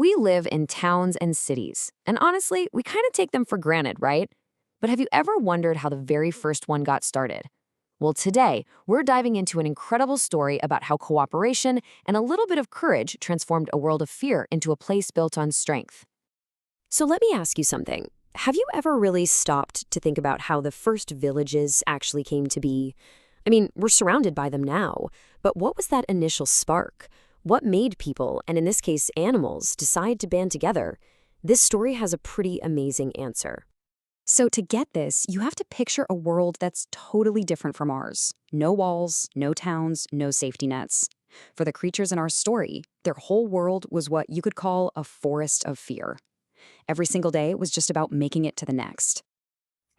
We live in towns and cities, and honestly, we kind of take them for granted, right? But have you ever wondered how the very first one got started? Well, today, we're diving into an incredible story about how cooperation and a little bit of courage transformed a world of fear into a place built on strength. So let me ask you something. Have you ever really stopped to think about how the first villages actually came to be? I mean, we're surrounded by them now, but what was that initial spark? What made people, and in this case animals, decide to band together? This story has a pretty amazing answer. So, to get this, you have to picture a world that's totally different from ours. No walls, no towns, no safety nets. For the creatures in our story, their whole world was what you could call a forest of fear. Every single day was just about making it to the next.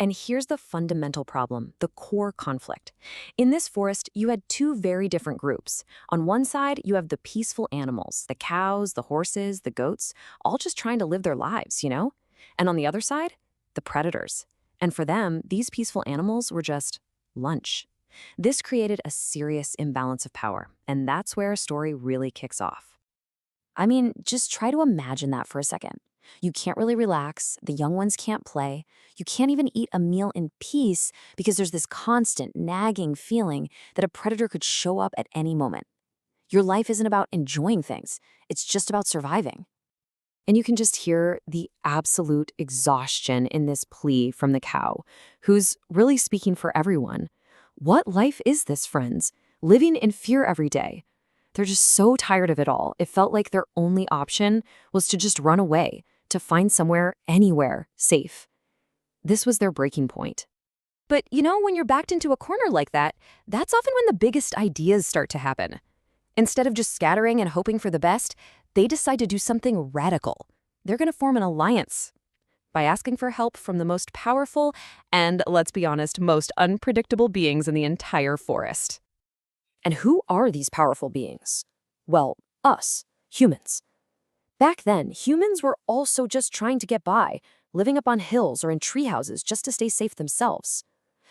And here's the fundamental problem, the core conflict. In this forest, you had two very different groups. On one side, you have the peaceful animals, the cows, the horses, the goats, all just trying to live their lives, you know? And on the other side, the predators. And for them, these peaceful animals were just lunch. This created a serious imbalance of power, and that's where a story really kicks off. I mean, just try to imagine that for a second. You can't really relax, the young ones can't play, you can't even eat a meal in peace because there's this constant, nagging feeling that a predator could show up at any moment. Your life isn't about enjoying things, it's just about surviving. And you can just hear the absolute exhaustion in this plea from the cow, who's really speaking for everyone. What life is this, friends? Living in fear every day. They're just so tired of it all. It felt like their only option was to just run away, to find somewhere, anywhere, safe. This was their breaking point. But you know, when you're backed into a corner like that, that's often when the biggest ideas start to happen. Instead of just scattering and hoping for the best, they decide to do something radical. They're going to form an alliance by asking for help from the most powerful and, let's be honest, most unpredictable beings in the entire forest. And who are these powerful beings? Well, us, humans. Back then, humans were also just trying to get by, living up on hills or in tree houses just to stay safe themselves.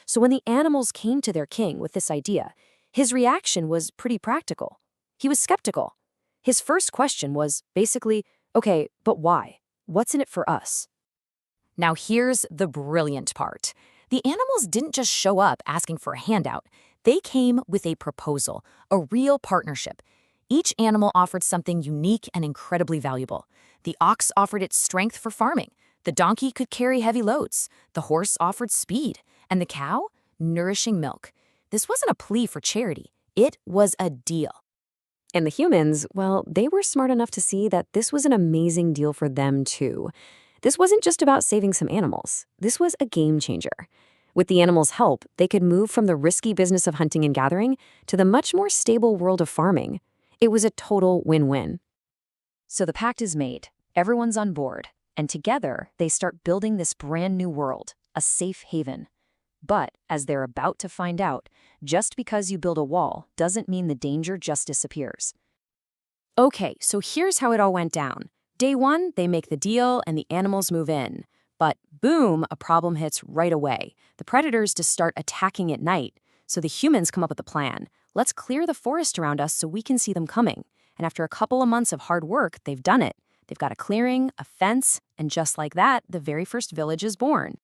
So when the animals came to their king with this idea, his reaction was pretty practical. He was skeptical. His first question was basically, okay, but why? What's in it for us? Now here's the brilliant part. The animals didn't just show up asking for a handout. They came with a proposal, a real partnership. Each animal offered something unique and incredibly valuable. The ox offered its strength for farming. The donkey could carry heavy loads. The horse offered speed. And the cow, nourishing milk. This wasn't a plea for charity. It was a deal. And the humans, well, they were smart enough to see that this was an amazing deal for them too. This wasn't just about saving some animals. This was a game changer. With the animals' help, they could move from the risky business of hunting and gathering to the much more stable world of farming. It was a total win-win. So the pact is made, everyone's on board, and together they start building this brand new world, a safe haven. But, as they're about to find out, just because you build a wall doesn't mean the danger just disappears. Okay, so here's how it all went down. Day one, they make the deal and the animals move in. But boom, a problem hits right away. The predators just start attacking at night. So the humans come up with a plan. Let's clear the forest around us so we can see them coming. And after a couple of months of hard work, they've done it. They've got a clearing, a fence, and just like that, the very first village is born.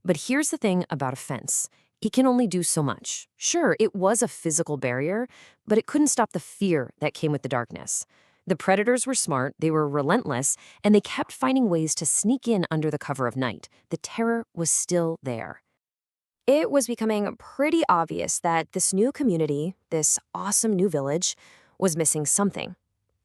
But here's the thing about a fence. It can only do so much. Sure, it was a physical barrier, but it couldn't stop the fear that came with the darkness. The predators were smart, they were relentless, and they kept finding ways to sneak in under the cover of night. The terror was still there. It was becoming pretty obvious that this new community, this awesome new village, was missing something.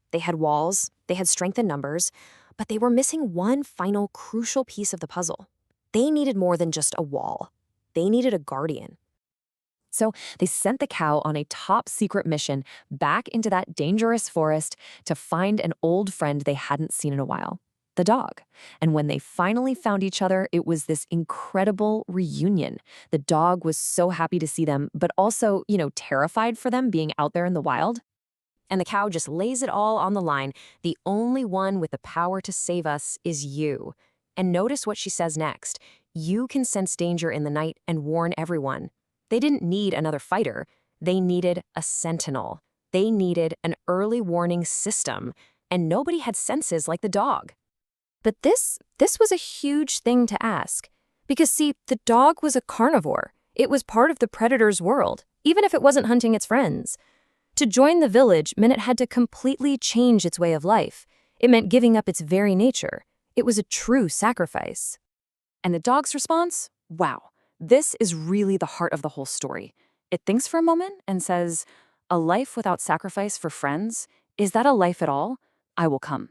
They had walls, they had strength in numbers, but they were missing one final crucial piece of the puzzle. They needed more than just a wall. They needed a guardian. So they sent the cow on a top-secret mission back into that dangerous forest to find an old friend they hadn't seen in a while, the dog. And when they finally found each other, it was this incredible reunion. The dog was so happy to see them, but also, terrified for them being out there in the wild. And the cow just lays it all on the line. The only one with the power to save us is you. And notice what she says next. You can sense danger in the night and warn everyone. They didn't need another fighter. They needed a sentinel. They needed an early warning system. and nobody had senses like the dog. But this was a huge thing to ask. Because see, the dog was a carnivore. It was part of the predator's world, even if it wasn't hunting its friends. To join the village meant it had to completely change its way of life. It meant giving up its very nature. It was a true sacrifice. And the dog's response? Wow, this is really the heart of the whole story. It thinks for a moment and says, a life without sacrifice for friends? Is that a life at all? I will come.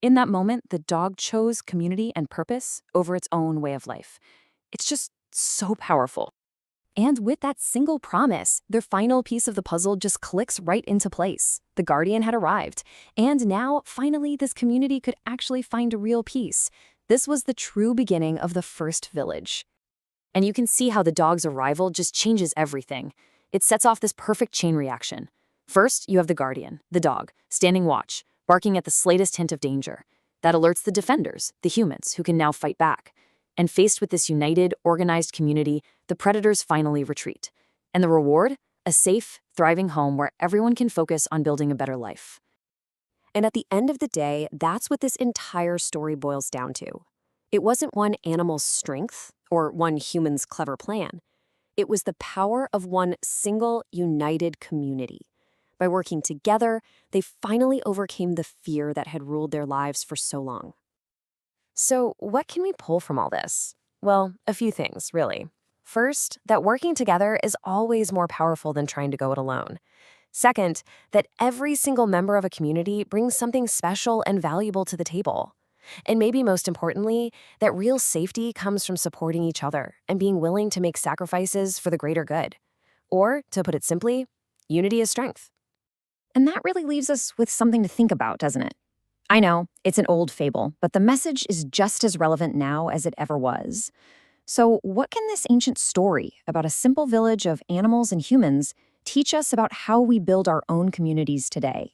In that moment, the dog chose community and purpose over its own way of life. It's just so powerful. And with that single promise, their final piece of the puzzle just clicks right into place. The Guardian had arrived, and now, finally, this community could actually find real peace. This was the true beginning of the first village. And you can see how the dog's arrival just changes everything. It sets off this perfect chain reaction. First, you have the Guardian, the dog, standing watch, barking at the slightest hint of danger. That alerts the defenders, the humans, who can now fight back. And faced with this united, organized community, the predators finally retreat. And the reward? A safe, thriving home where everyone can focus on building a better life. And at the end of the day, that's what this entire story boils down to. It wasn't one animal's strength or one human's clever plan. It was the power of one single, united community. By working together, they finally overcame the fear that had ruled their lives for so long. So, what can we pull from all this? Well, a few things, really. First, that working together is always more powerful than trying to go it alone. Second, that every single member of a community brings something special and valuable to the table. And maybe most importantly, that real safety comes from supporting each other and being willing to make sacrifices for the greater good. Or, to put it simply, unity is strength. And that really leaves us with something to think about, doesn't it? I know, it's an old fable, but the message is just as relevant now as it ever was. So what can this ancient story about a simple village of animals and humans teach us about how we build our own communities today?